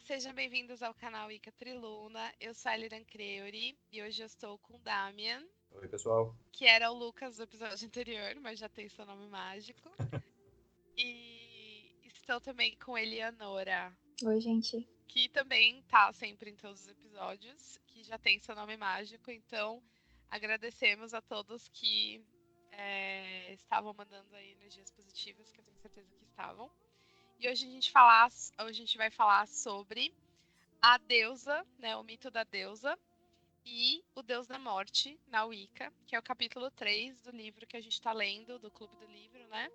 sejam bem-vindos ao canal Ica Triluna. Eu sou a Eliran Creuri e hoje eu estou com o Damian, Oi, pessoal. que era o Lucas do episódio anterior, mas já tem seu nome mágico. E estou também com Eleonora, Oi, gente. que também tá sempre em todos os episódios, que já tem seu nome mágico. Então, agradecemos a todos que estavam mandando aí energias positivas, que eu tenho certeza que estavam. E hoje a gente vai falar sobre a deusa, né, o mito da deusa e o deus da morte na Wicca, que é o capítulo 3 do livro que a gente está lendo, do Clube do Livro, né?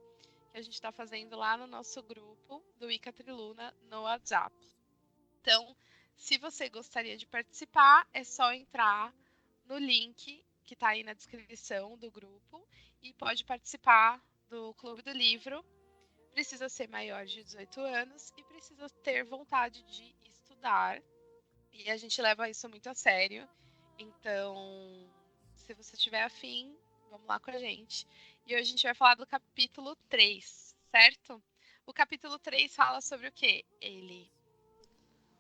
Que a gente está fazendo lá no nosso grupo do Wicca Triluna no WhatsApp. Então, se você gostaria de participar, é só entrar no link que está aí na descrição do grupo e pode participar do Clube do Livro. Precisa ser maior de 18 anos e precisa ter vontade de estudar. E a gente leva isso muito a sério. Então, se você tiver afim, vamos lá com a gente. E hoje a gente vai falar do capítulo 3, certo? O capítulo 3 fala sobre o quê?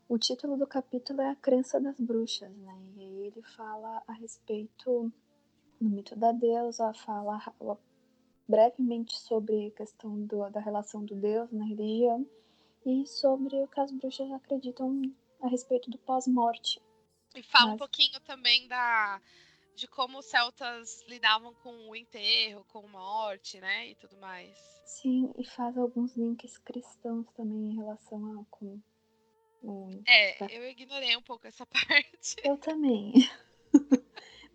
O título do capítulo é A Crença das Bruxas, né? E aí ele fala a respeito do mito da deusa, fala brevemente sobre a questão da relação do deus na religião e sobre o que as bruxas acreditam a respeito do pós-morte. E fala um pouquinho também de como os celtas lidavam com o enterro, com a morte, né, e tudo mais. Sim, e faz alguns links cristãos também em relação a com eu ignorei um pouco essa parte. Eu também.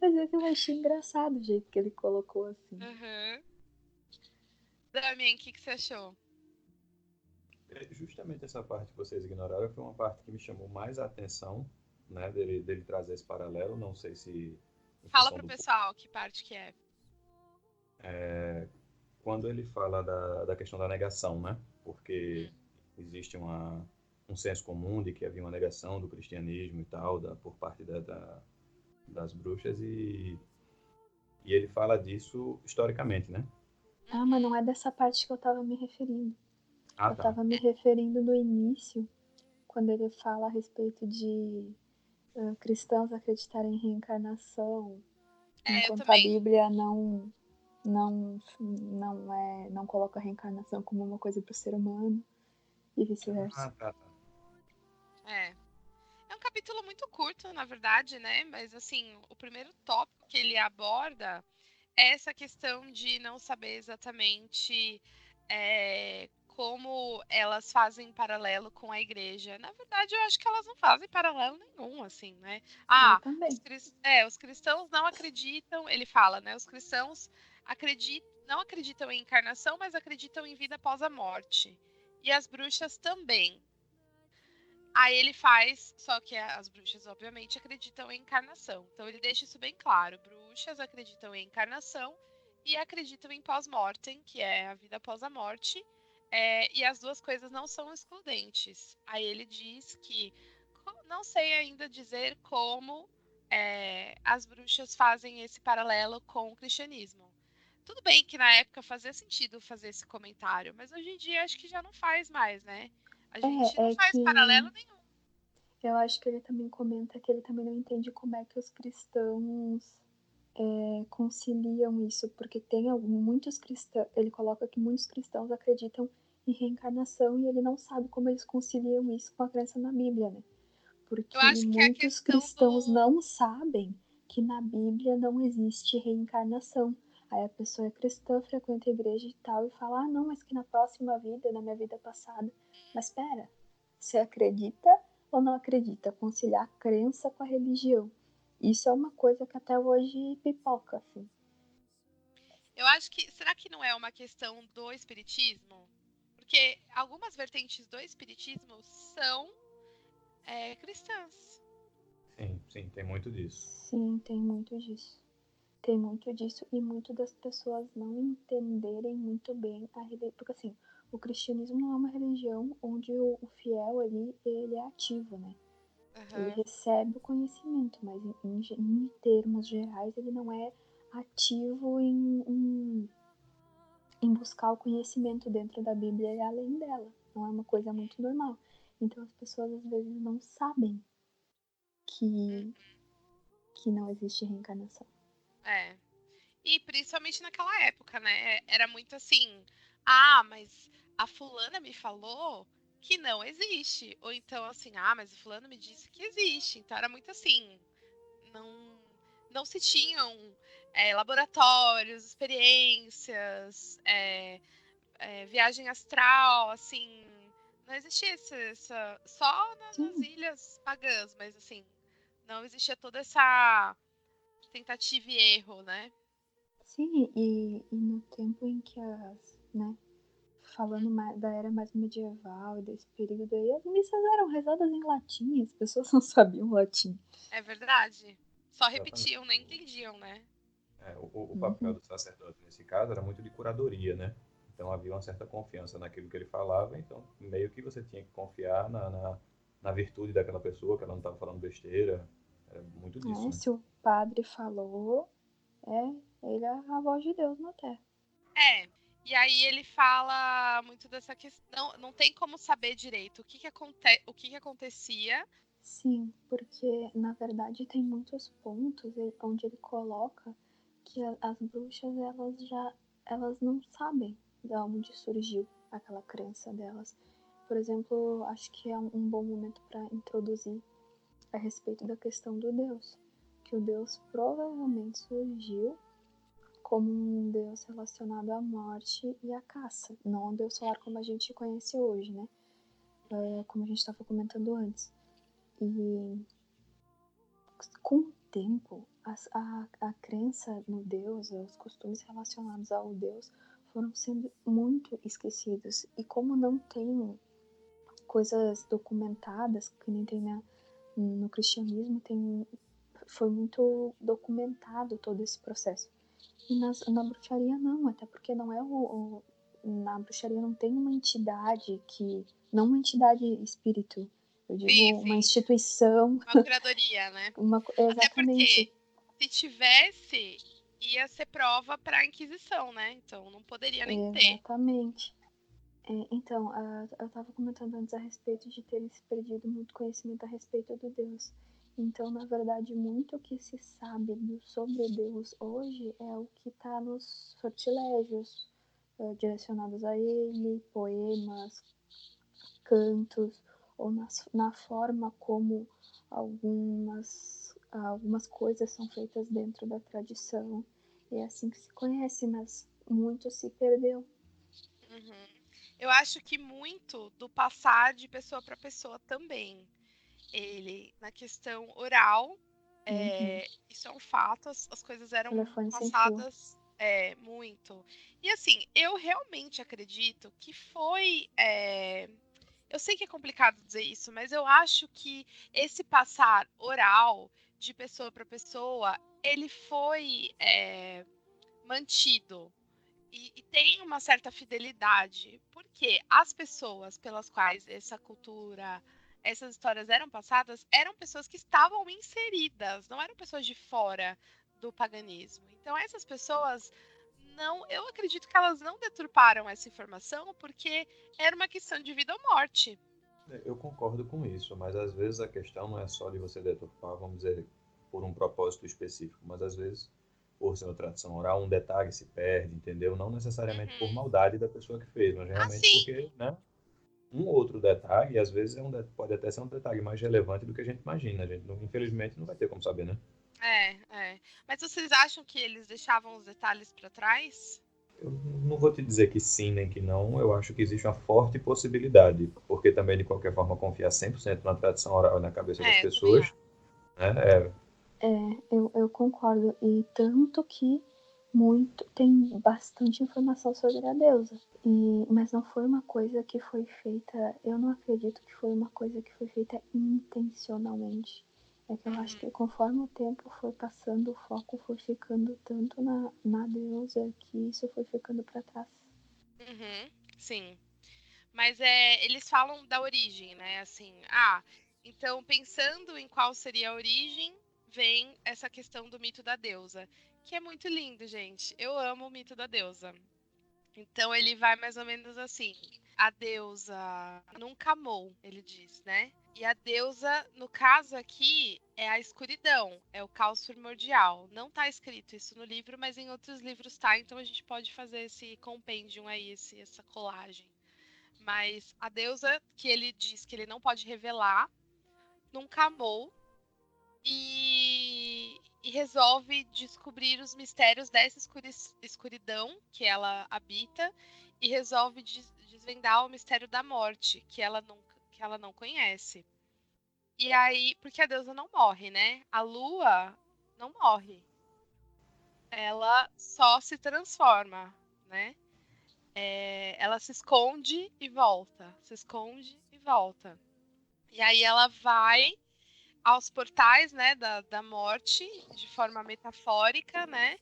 Mas é que eu achei engraçado o jeito que ele colocou assim. Uhum. Damien, o que você achou? Justamente essa parte que vocês ignoraram foi uma parte que me chamou mais a atenção, né, dele trazer esse paralelo. Não sei se... Fala pro pessoal que parte que é. Quando ele fala da questão da negação, né? Porque existe um senso comum de que havia uma negação do cristianismo e tal, por parte das bruxas, e ele fala disso historicamente, né? Ah, mas não é dessa parte que eu tava me referindo. Eu Tá. tava me referindo no início, quando ele fala a respeito de cristãos acreditarem em reencarnação, enquanto a Bíblia não coloca a reencarnação como uma coisa pro ser humano e vice-versa. Tá. É um capítulo muito curto, na verdade, né? Mas assim, o primeiro tópico que ele aborda é essa questão de não saber exatamente como elas fazem paralelo com a igreja. Na verdade, eu acho que elas não fazem paralelo nenhum, assim, né? Os cristãos não acreditam, ele fala, né? Os cristãos não acreditam em encarnação, mas acreditam em vida após a morte. E as bruxas também. Aí ele faz, só que as bruxas, obviamente, acreditam em encarnação. Então ele deixa isso bem claro. Bruxas acreditam em encarnação e acreditam em pós-mortem, que é a vida após a morte. E as duas coisas não são excludentes. Aí ele diz que não sei ainda dizer como as bruxas fazem esse paralelo com o cristianismo. Tudo bem que na época fazia sentido fazer esse comentário, mas hoje em dia acho que já não faz mais, né? A gente não faz paralelo nenhum. Eu acho que ele também comenta que ele também não entende como é que os cristãos conciliam isso, porque tem muitos cristãos, ele coloca que muitos cristãos acreditam em reencarnação e ele não sabe como eles conciliam isso com a crença na Bíblia, né? Porque muitos cristãos não sabem que na Bíblia não existe reencarnação. Aí a pessoa é cristã, frequenta a igreja e tal, e fala, ah, não, mas que na próxima vida, na minha vida passada. Mas espera, você acredita ou não acredita? Conciliar a crença com a religião. Isso é uma coisa que até hoje pipoca, assim. Eu acho que, será que não é uma questão do espiritismo? Porque algumas vertentes do espiritismo são cristãs. Sim, tem muito disso. Sim, tem muito disso. Tem muito disso e muito das pessoas não entenderem muito bem a religião. Porque assim, o cristianismo não é uma religião onde o fiel ali, ele é ativo, né? Uhum. Ele recebe o conhecimento, mas em termos gerais ele não é ativo em buscar o conhecimento dentro da Bíblia e além dela. Não é uma coisa muito normal. Então as pessoas às vezes não sabem que não existe reencarnação. É. E principalmente naquela época, né? Era muito assim, mas a fulana me falou que não existe. Ou então assim, mas o fulano me disse que existe. Então era muito assim, não, não se tinham laboratórios, experiências, viagem astral, assim, não existia só nas Sim, ilhas pagãs, mas assim, não existia toda essa tentativa e erro, né? sim, e no tempo em que né, falando da era mais medieval e desse período aí, as missas eram rezadas em latim, as pessoas não sabiam latim. É verdade. Só Exatamente. repetiam, nem entendiam, né? O papel Uhum. do sacerdote nesse caso era muito de curadoria, né? Então havia uma certa confiança naquilo que ele falava, então meio que você tinha que confiar na virtude daquela pessoa, que ela não estava falando besteira. Era muito disso, né? Se o padre falou, ele é a voz de Deus na Terra. E aí ele fala muito dessa questão. Não tem como saber direito o que acontecia. Sim, porque na verdade tem muitos pontos onde ele coloca que as bruxas elas não sabem de onde surgiu aquela crença delas. Por exemplo, acho que é um bom momento para introduzir a respeito da questão do Deus, que o Deus provavelmente surgiu como um Deus relacionado à morte e à caça, não um Deus solar como a gente conhece hoje, né? Como a gente estava comentando antes. E com o tempo, a crença no Deus, os costumes relacionados ao Deus foram sendo muito esquecidos. E como não tem coisas documentadas, que nem tem no cristianismo, foi muito documentado todo esse processo. E na bruxaria não, até porque não é na bruxaria não tem uma entidade não uma entidade espírito, eu digo Sim, uma sim. instituição, Uma curadoria, né? Até exatamente. porque se tivesse, ia ser prova para a Inquisição, né? Então não poderia nem ter. Exatamente. Então, eu estava comentando antes a respeito de terem se perdido muito conhecimento a respeito do Deus. Então, na verdade, muito que se sabe sobre Deus hoje é o que está nos sortilégios direcionados a ele, poemas, cantos, ou na forma como algumas coisas são feitas dentro da tradição. E é assim que se conhece, mas muito se perdeu. Uhum. Eu acho que muito do passar de pessoa para pessoa também. Ele, na questão oral, Uhum. isso é um fato, as coisas eram Telefone sem fio. passadas muito. E assim, eu realmente acredito que foi. Eu sei que é complicado dizer isso, mas eu acho que esse passar oral de pessoa para pessoa, ele foi mantido. E tem uma certa fidelidade, porque as pessoas pelas quais essa cultura, essas histórias eram passadas, eram pessoas que estavam inseridas, não eram pessoas de fora do paganismo. Então essas pessoas não, eu acredito que elas não deturparam essa informação porque era uma questão de vida ou morte. Eu concordo com isso, mas às vezes a questão não é só de você deturpar, vamos dizer, por um propósito específico, mas às vezes, por ser uma tradição oral, um detalhe se perde, entendeu? Não necessariamente por Uhum. maldade da pessoa que fez, mas Ah, realmente sim. porque, né, um outro detalhe, e às vezes pode até ser um detalhe mais relevante do que a gente imagina. A gente, infelizmente, não vai ter como saber, né? É. Mas vocês acham que eles deixavam os detalhes para trás? Eu não vou te dizer que sim nem que não, eu acho que existe uma forte possibilidade, porque também, de qualquer forma, confiar 100% na tradição oral e na cabeça das Eu também pessoas, acho. né, Eu concordo. E tanto que tem bastante informação sobre a deusa. Mas não foi uma coisa que foi feita. Eu não acredito que foi uma coisa que foi feita intencionalmente. É que eu acho Uhum. que conforme o tempo foi passando, o foco foi ficando tanto na deusa que isso foi ficando para trás. Uhum, sim. Mas eles falam da origem, né? Assim, então pensando em qual seria a origem, vem essa questão do mito da deusa, que é muito lindo, gente. Eu amo o mito da deusa. Então ele vai mais ou menos assim. A deusa nunca amou, ele diz, né? E a deusa, no caso aqui, é a escuridão, é o caos primordial. Não tá escrito isso no livro, mas em outros livros tá, então a gente pode fazer esse compendium aí, essa colagem. Mas a deusa que ele diz que ele não pode revelar, nunca amou e resolve descobrir os mistérios dessa escuridão que ela habita e resolve desvendar o mistério da morte que ela não conhece. E aí, porque a deusa não morre, né? A lua não morre. Ela só se transforma, né? Ela se esconde e volta, se esconde e volta. E aí ela vai aos portais, né, da morte, de forma metafórica, né?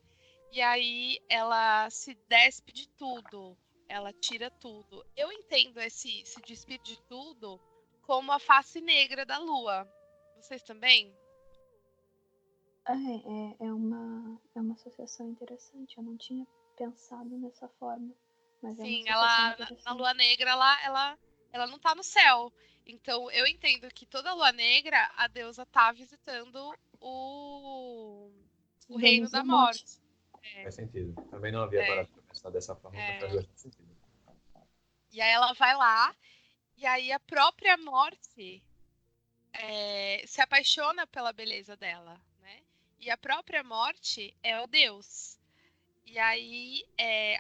E aí ela se despe de tudo, ela tira tudo. Eu entendo se despir de tudo como a face negra da lua. Vocês também? É uma associação interessante. Eu não tinha pensado nessa forma, mas é uma Sim, associação ela na interessante. lua negra ela não tá no céu. Então eu entendo que toda lua negra a deusa tá visitando o reino Vênus da da morte. morte. É, Faz sentido. Também não havia é, parado para pensar dessa forma, mas faz é. bastante sentido. E aí ela vai lá e aí a própria morte se apaixona pela beleza dela, né? E a própria morte é o Deus. E aí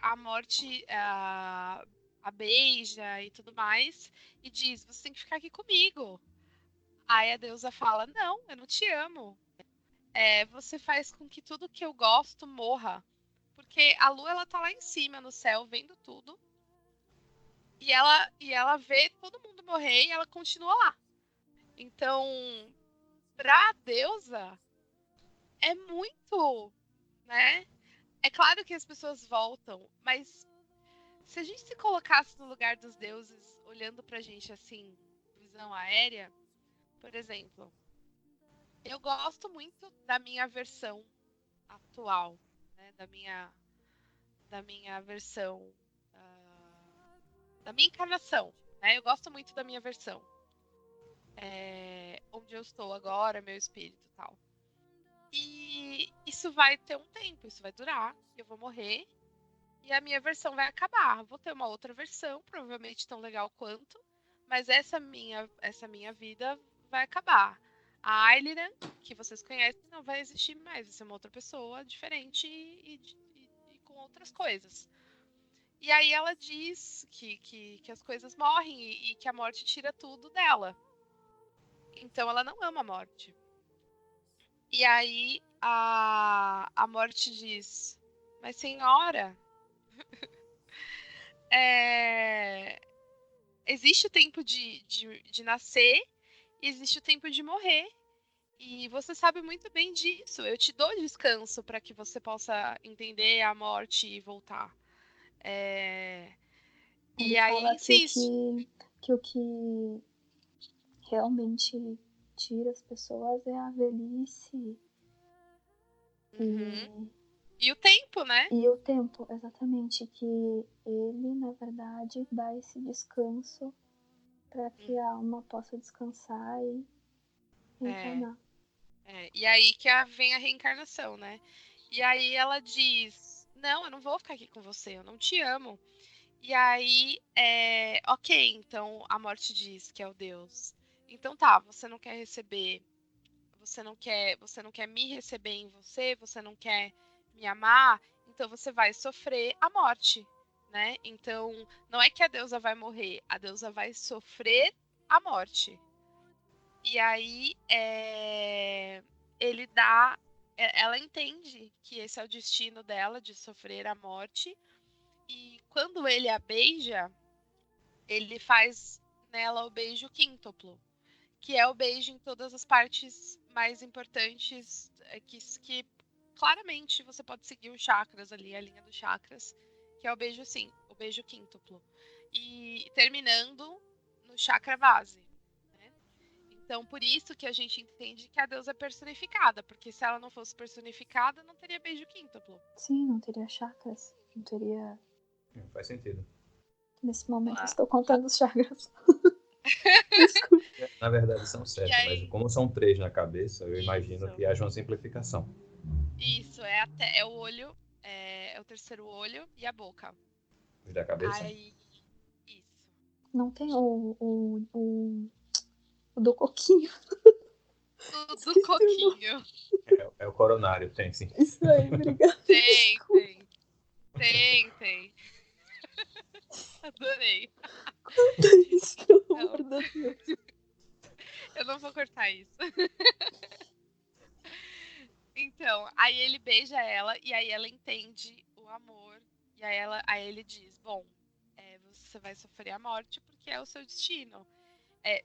a morte a beija e tudo mais e diz: você tem que ficar aqui comigo. Aí a deusa fala: não, eu não te amo. Você faz com que tudo que eu gosto morra. Porque a lua ela tá lá em cima no céu vendo tudo. E ela vê todo mundo morrer e ela continua lá. Então, pra deusa, é muito, né? É claro que as pessoas voltam, mas se a gente se colocasse no lugar dos deuses, olhando pra gente assim, visão aérea, por exemplo, eu gosto muito da minha versão atual, né? Da minha versão, da minha encarnação, né? Eu gosto muito da minha versão. Onde eu estou agora, meu espírito e tal. E isso vai ter um tempo, isso vai durar, eu vou morrer e a minha versão vai acabar. Vou ter uma outra versão, provavelmente tão legal quanto, mas essa minha vida vai acabar. A Ailira, que vocês conhecem, não vai existir mais, vai ser uma outra pessoa diferente e com outras coisas. E aí ela diz que as coisas morrem e que a morte tira tudo dela. Então ela não ama a morte. E aí a morte diz: mas senhora, é, existe o tempo de nascer e existe o tempo de morrer. E você sabe muito bem disso. Eu te dou descanso para que você possa entender a morte e voltar. Ele E aí fala que o insiste. que realmente tira as pessoas é a velhice Uhum. e, E o tempo, né? e o tempo, exatamente, que ele, na verdade, dá esse descanso para que a alma possa descansar e É, reencarnar. E aí que vem a reencarnação, né? E aí ela diz: não, eu não vou ficar aqui com você, eu não te amo. E aí, ok, então a morte diz que é o Deus. Então tá, você não quer receber, você não quer me receber em você não quer me amar, então você vai sofrer a morte, né? Então, não é que a deusa vai morrer, a deusa vai sofrer a morte. E aí, ela entende que esse é o destino dela de sofrer a morte. E quando ele a beija, ele faz nela o beijo quíntuplo, que é o beijo em todas as partes mais importantes, que claramente você pode seguir os chakras ali, a linha dos chakras, que é o beijo sim, o beijo quíntuplo. E terminando no chakra base. Né? Então, por isso que a gente entende que a deusa é personificada, porque se ela não fosse personificada, não teria beijo quíntuplo. Sim, não teria chakras, não teria Faz sentido. Nesse momento eu Ah, estou contando os chakras. Desculpa. Na verdade são e 7, mas aí, como são 3 na cabeça, eu imagino isso. que haja uma simplificação Isso, é o olho, é o terceiro olho e a boca. os da cabeça. Aí, isso. Não tem o do coquinho. O do Esqueci o nome. coquinho. É o coronário, tem sim. Isso aí, obrigada. Tem, Desculpa. tem. Tem. Adorei. Isso, pelo Então, amor de Deus. eu não vou cortar isso. Então, aí ele beija ela e aí ela entende o amor. E aí ele diz, bom, você vai sofrer a morte porque é o seu destino.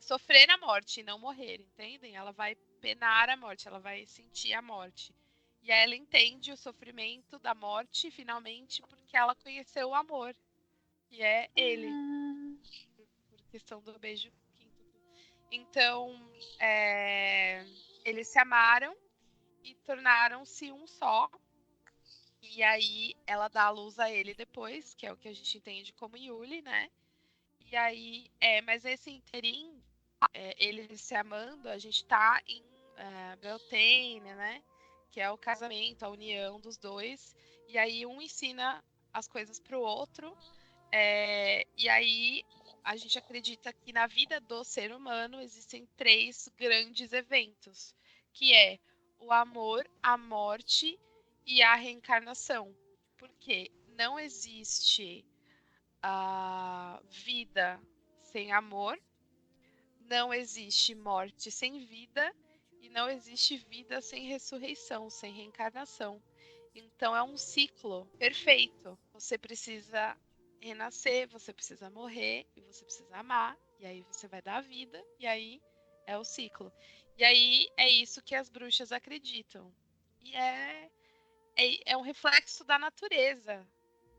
Sofrer a morte e não morrer, entendem? Ela vai penar a morte, ela vai sentir a morte. E aí ela entende o sofrimento da morte, finalmente, porque ela conheceu o amor, que é ele, por questão do beijo quíntuple. Então, eles se amaram e tornaram-se um só. E aí ela dá a luz a ele depois, que é o que a gente entende como Yuli, né? E aí, mas esse interim, eles se amando, a gente tá em Beltane, né? Que é o casamento, a união dos dois. E aí um ensina as coisas pro outro. E aí a gente acredita que na vida do ser humano existem 3 grandes eventos, que é o amor, a morte e a reencarnação. Porque não existe a vida sem amor, não existe morte sem vida e não existe vida sem ressurreição, sem reencarnação. Então é um ciclo perfeito. Você precisa renascer, você precisa morrer e você precisa amar, e aí você vai dar vida, e aí é o ciclo. E aí é isso que as bruxas acreditam. E é um reflexo da natureza.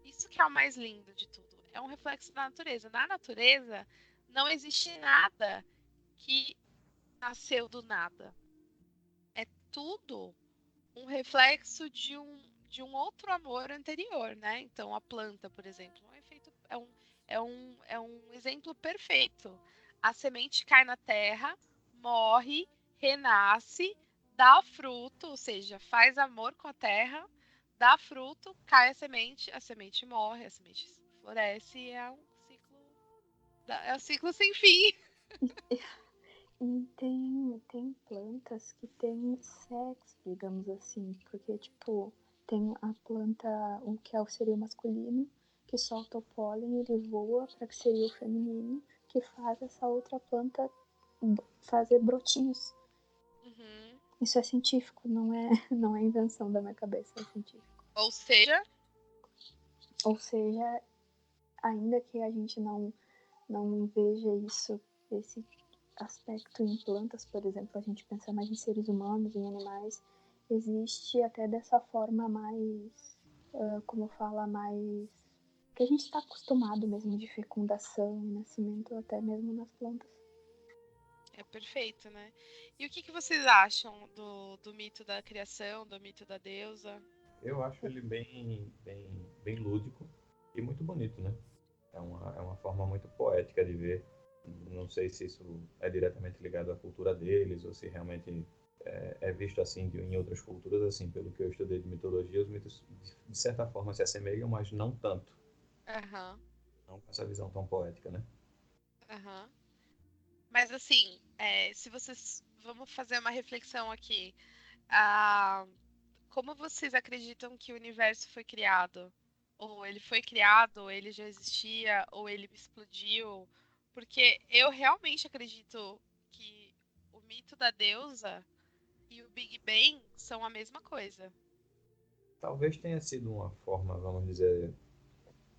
Isso que é o mais lindo de tudo. É um reflexo da natureza. Na natureza não existe nada que nasceu do nada. É tudo um reflexo de um outro amor anterior, né? Então a planta, por exemplo, é um exemplo perfeito. A semente cai na terra, morre, renasce, dá fruto, ou seja, faz amor com a terra, dá fruto, cai a semente morre, a semente floresce e é um ciclo sem fim. E tem plantas que têm sexo, digamos assim, porque, tipo, tem a planta, o que seria o masculino, que solta o pólen, ele voa para que seria o feminino, que faz essa outra planta fazer brotinhos. Uhum. Isso é científico, não é invenção da minha cabeça, é científico. Ou seja, Ou seja, ainda que a gente não veja esse aspecto em plantas, por exemplo, a gente pensa mais em seres humanos, em animais, existe até dessa forma mais, como fala, mais que a gente está acostumado mesmo de fecundação e nascimento até mesmo nas plantas. é perfeito, né? E o que vocês acham do mito da criação, do mito da deusa? Eu acho ele bem lúdico e muito bonito, né? É uma forma muito poética de ver. Não sei se isso é diretamente ligado à cultura deles ou se realmente é visto assim em outras culturas. Assim, pelo que eu estudei de mitologia, os mitos de certa forma se assemelham, mas não tanto. Aham, Não com essa visão tão poética, né? aham. Mas assim, se vocês. Vamos fazer uma reflexão aqui. Ah, como vocês acreditam que o universo foi criado? Ou ele foi criado, ou ele já existia, ou ele explodiu? Porque eu realmente acredito que o mito da deusa e o Big Bang são a mesma coisa. Talvez tenha sido uma forma, vamos dizer,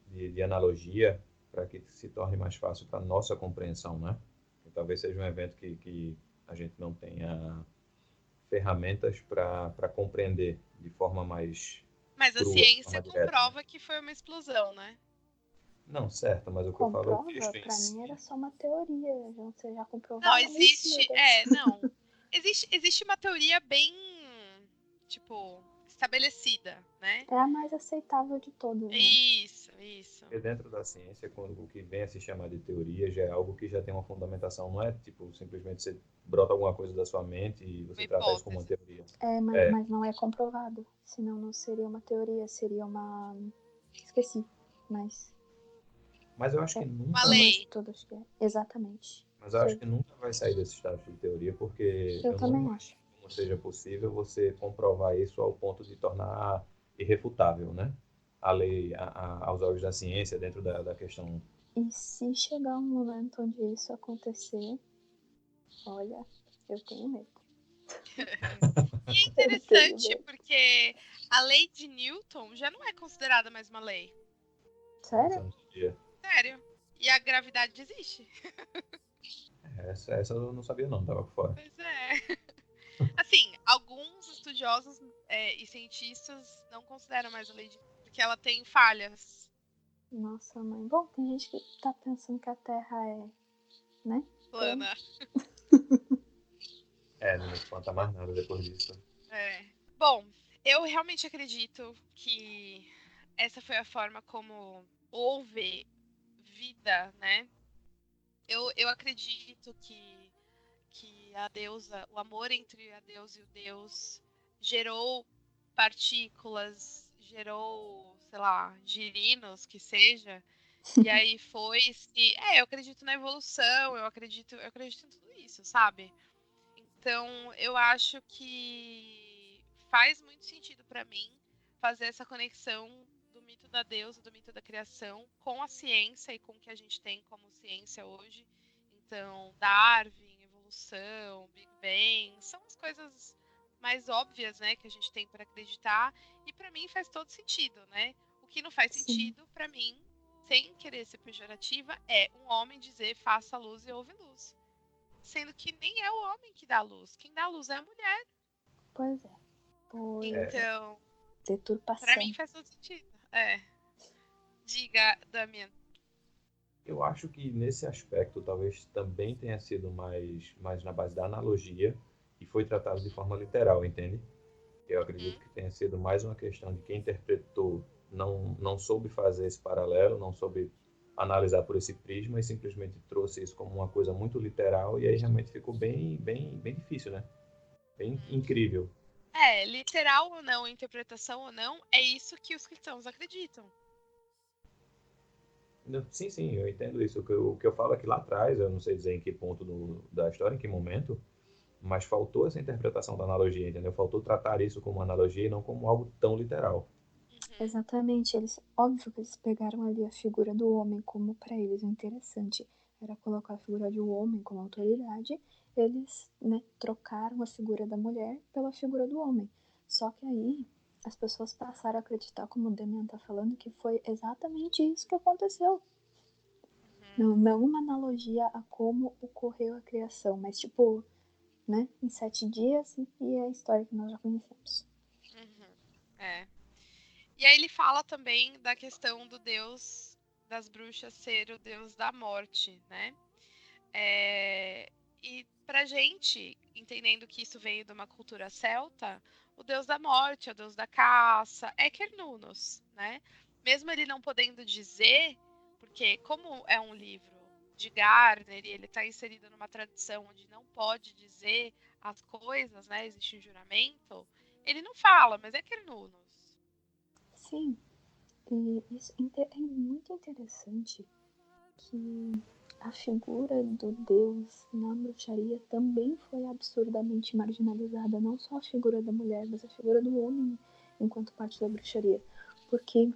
de analogia para que se torne mais fácil para a nossa compreensão, né? E talvez seja um evento que a gente não tenha ferramentas para compreender de forma mais Mas a crua, de ciência forma direta, né? comprova que foi uma explosão, né? Não, certo, mas o que eu falo é o Comprova? texto em Pra mim si. era só uma teoria. Você já Não, comprovaram isso, meu existe. Deus? Não. Existe uma teoria bem, tipo, estabelecida, né? É a mais aceitável de todas, né? Isso. Porque dentro da ciência, quando o que vem a se chamar de teoria já é algo que já tem uma fundamentação, não é tipo simplesmente você brota alguma coisa da sua mente e Uma você trata isso como uma hipótese. teoria. É, Mas não é comprovado. Senão não seria uma teoria, seria uma. Esqueci. Mas. mas eu acho É que Uma nunca, uma lei. de todas que é. Exatamente. mas eu Isso acho aí. que nunca vai sair desse status de teoria, porque Eu eu não também imagino acho. como seja possível você comprovar isso ao ponto de tornar irrefutável, né? A lei, aos olhos da ciência, dentro da questão. E se chegar um momento onde isso acontecer, olha, eu tenho medo. E é Eu tenho interessante medo. porque a lei de Newton já não é considerada mais uma lei. Nossa, Sério? eu não sabia. Sério. E a gravidade existe. Essa eu não sabia não, tava por fora. Pois é. Assim, alguns estudiosos e cientistas não consideram mais a lei de Newton porque ela tem falhas. Nossa, mãe. Bom, tem gente que tá pensando que a Terra é, né? Plana. Plana. Não me espanta mais nada depois disso. É. Bom, eu realmente acredito que essa foi a forma como houve vida, né? Eu acredito que a deusa, o amor entre a deusa e o deus gerou partículas, gerou, sei lá, girinos, que seja. E aí foi se. Eu acredito na evolução, eu acredito em tudo isso, sabe? Então, eu acho que faz muito sentido para mim fazer essa conexão do mito da deusa, do mito da criação, com a ciência e com o que a gente tem como ciência hoje. Então, Darwin, evolução, Big Bang, são as coisas mais óbvias, né, que a gente tem para acreditar. E para mim faz todo sentido, né? O que não faz Sim. sentido para mim, sem querer ser pejorativa, é um homem dizer faça luz e houve luz. Sendo que nem é o homem que dá luz. Quem dá luz é a mulher. Pois é. Pois é. Então, pra Deturpação. mim faz todo sentido. Diga, Damian. Eu acho que nesse aspecto talvez também tenha sido mais na base da analogia e foi tratado de forma literal, entende? Eu acredito Uhum. que tenha sido mais uma questão de quem interpretou não soube fazer esse paralelo, não soube analisar por esse prisma e simplesmente trouxe isso como uma coisa muito literal e aí realmente ficou bem difícil, né? Bem incrível. Literal ou não, interpretação ou não, é isso que os cristãos acreditam. Sim, eu entendo isso. O que eu falo é que lá atrás, eu não sei dizer em que ponto da história, em que momento, mas faltou essa interpretação da analogia, entendeu? Faltou tratar isso como analogia e não como algo tão literal. Uhum. Exatamente. Óbvio que eles pegaram ali a figura do homem como para eles o interessante era colocar a figura de um homem como autoridade. Eles, né, trocaram a figura da mulher pela figura do homem. Só que aí as pessoas passaram a acreditar, como o Demian tá falando, que foi exatamente isso que aconteceu. Uhum. Não uma analogia a como ocorreu a criação, mas tipo, né, em 7 dias e é a história que nós já conhecemos. Uhum. É. E aí ele fala também da questão do deus das bruxas ser o deus da morte, né? E pra gente, entendendo que isso veio de uma cultura celta, o deus da morte, o deus da caça, é Cernunnos, né? Mesmo ele não podendo dizer, porque como é um livro de Gardner e ele está inserido numa tradição onde não pode dizer as coisas, né? Existe um juramento, ele não fala, mas é Cernunnos. Sim, e isso é muito interessante que a figura do Deus na bruxaria também foi absurdamente marginalizada, não só a figura da mulher, mas a figura do homem enquanto parte da bruxaria. Porque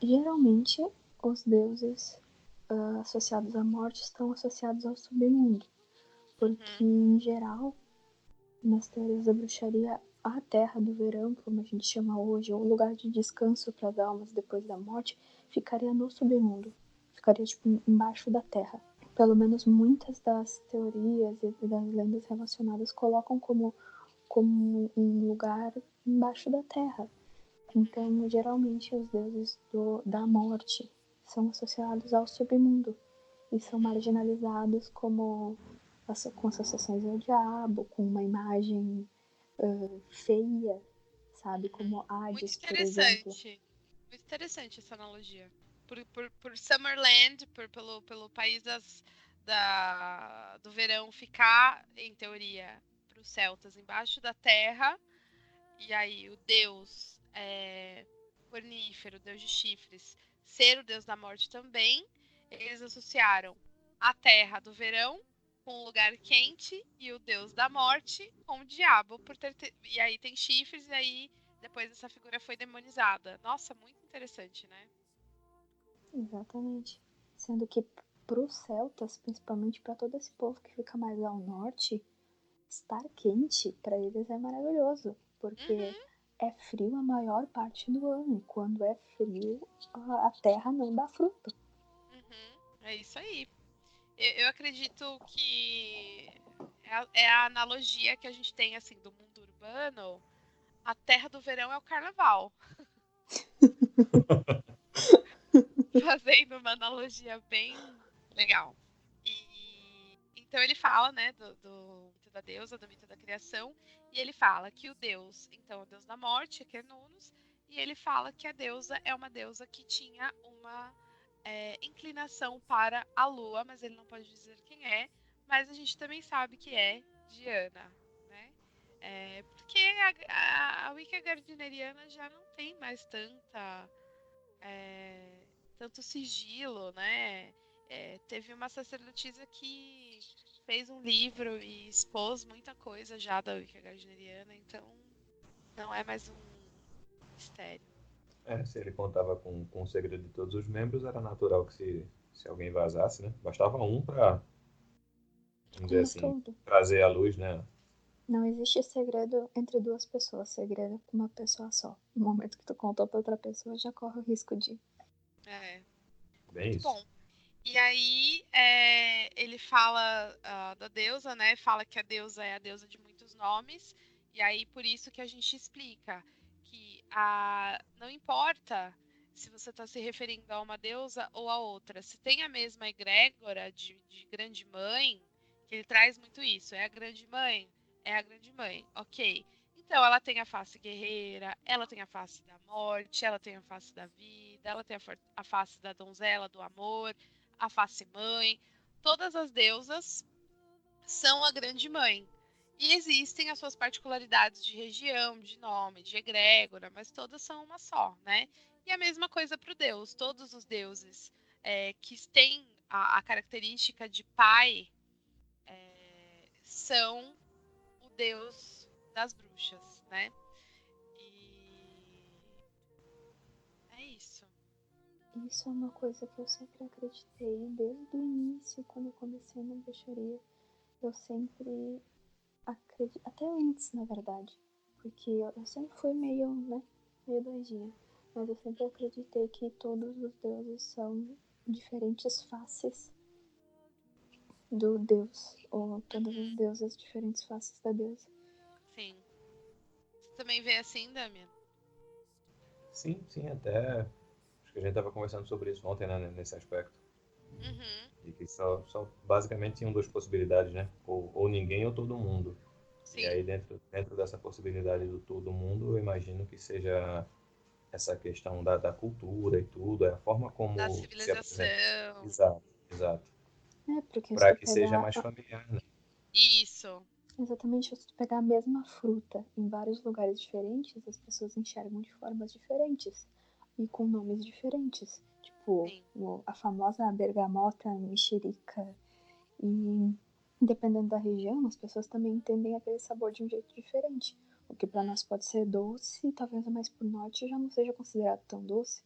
geralmente os deuses associados à morte estão associados ao submundo. Porque, Uhum. em geral, nas teorias da bruxaria, a terra do verão, como a gente chama hoje, ou lugar de descanso para as almas depois da morte, ficaria no submundo, ficaria tipo embaixo da terra. Pelo menos muitas das teorias e das lendas relacionadas colocam como um lugar embaixo da terra. Então, geralmente, os deuses da morte são associados ao submundo e são marginalizados com associações ao diabo, com uma imagem feia, sabe? Como Muito Hades, por exemplo. interessante. Muito interessante essa analogia. Por Summerland, pelo país do verão ficar, em teoria, para os celtas embaixo da terra, e aí o deus cornífero, o deus de chifres, ser o deus da morte também, eles associaram a terra do verão com um lugar quente e o deus da morte com o diabo, e aí tem chifres, e aí depois essa figura foi demonizada. Nossa, muito interessante, né? Exatamente. Sendo que para os celtas, principalmente para todo esse povo que fica mais ao norte, estar quente para eles é maravilhoso, porque é frio a maior parte do ano, e quando é frio, a terra não dá fruto. É isso aí. Eu acredito que é a analogia que a gente tem assim do mundo urbano. A terra do verão é o carnaval. Fazendo uma analogia bem legal. Então ele fala, né, do mito da deusa, do mito da criação, e ele fala que o deus, então, é o deus da morte, que é Cronos, e ele fala que a deusa é uma deusa que tinha uma inclinação para a lua, mas ele não pode dizer quem é, mas a gente também sabe que é Diana, né? Porque a Wicca gardneriana já não tem mais tanto sigilo, né? Teve uma sacerdotisa que fez um livro e expôs muita coisa já da Wicca gardneriana, então não é mais um mistério. Se ele contava com o segredo de todos os membros, era natural que se alguém vazasse, né? Bastava um para, vamos dizer Tinha assim, tudo. trazer à luz, né? Não existe segredo entre duas pessoas, segredo é com uma pessoa só. No momento que tu contou pra outra pessoa, já corre o risco de. É, Bem muito isso. bom. E aí ele fala da deusa, né? Fala que a deusa é a deusa de muitos nomes. E aí por isso que a gente explica que não importa se você está se referindo a uma deusa ou a outra. Se tem a mesma egrégora de grande mãe, que ele traz muito isso. É a grande mãe? É a grande mãe. Ok. Então ela tem a face guerreira, ela tem a face da morte, ela tem a face da vida, ela tem a face da donzela, do amor, a face mãe. Todas as deusas são a grande mãe. E existem as suas particularidades de região, de nome, de egrégora, mas todas são uma só, né? E a mesma coisa para o deus. Todos os deuses que têm a característica de pai são o deus das bruxas, né? E é isso. Isso é uma coisa que eu sempre acreditei desde o início, quando eu comecei na bruxaria. Eu sempre acreditei, até antes, na verdade, porque eu sempre fui meio doidinha. Mas eu sempre acreditei que todos os deuses são diferentes faces do deus, ou todas as deusas diferentes faces da deusa. Sim. Você também vê assim, Damian? Sim, sim, até. Acho que a gente estava conversando sobre isso ontem, né, nesse aspecto. De que só basicamente tinham duas possibilidades, né? Ou ninguém ou todo mundo. E Sim. aí, dentro dessa possibilidade do todo mundo, eu imagino que seja essa questão da cultura e tudo, é a forma Da como se apresenta. civilização. Exato, exato. Porque se Para tu que seja pegar mais familiar, né? Isso. exatamente, se tu pegar a mesma fruta em vários lugares diferentes, as pessoas enxergam de formas diferentes e com nomes diferentes. Tipo, Sim. a famosa bergamota, mexerica. E dependendo da região, as pessoas também entendem aquele sabor de um jeito diferente. O que para nós pode ser doce, talvez mais pro norte já não seja considerado tão doce.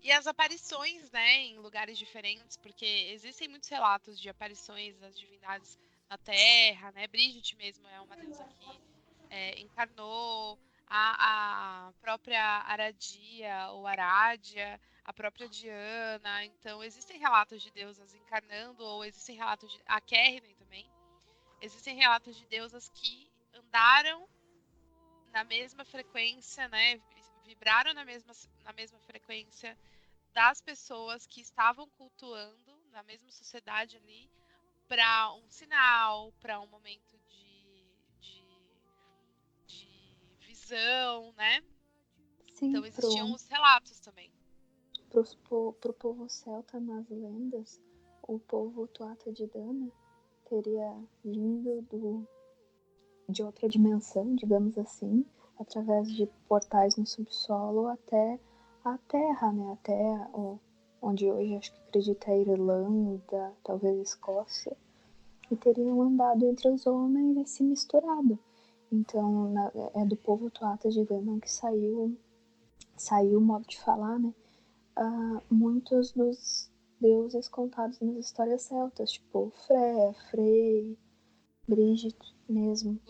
E as aparições, né, em lugares diferentes, porque existem muitos relatos de aparições das divindades na Terra, né? Brígide mesmo é uma deusa que encarnou, a própria Aradia ou Arádia, a própria Diana. Então, existem relatos de deusas encarnando, ou existem relatos de. A Kerrigan também. Existem relatos de deusas que andaram na mesma frequência, né? Vibraram na mesma frequência das pessoas que estavam cultuando na mesma sociedade ali para um sinal, para um momento de visão, né? Sim, Então existiam os relatos também. Pro povo celta, nas lendas, o povo Tuatha de Danann teria vindo de outra dimensão, digamos assim, através de portais no subsolo até a Terra, né? Até onde hoje acho que acredita a Irlanda, talvez a Escócia, e teriam andado entre os homens e se misturado. Então é do povo Tuatha de Danann que saiu o modo de falar, né? Muitos dos deuses contados nas histórias celtas, tipo Frey, Brígid mesmo.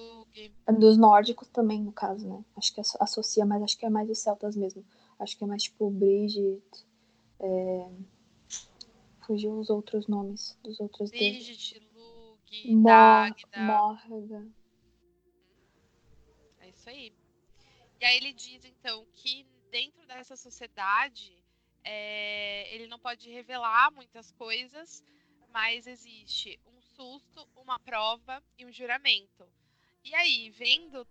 Dos nórdicos também, no caso, né? Acho que associa, mas acho que é mais dos celtas mesmo. Acho que é mais tipo Brígid. Fugiu os outros nomes dos outros deuses. Brígid, Lug, Dagda. Morga. É isso aí. E aí ele diz, então, que dentro dessa sociedade, ele não pode revelar muitas coisas, mas existe um susto, uma prova e um juramento. E aí, lendo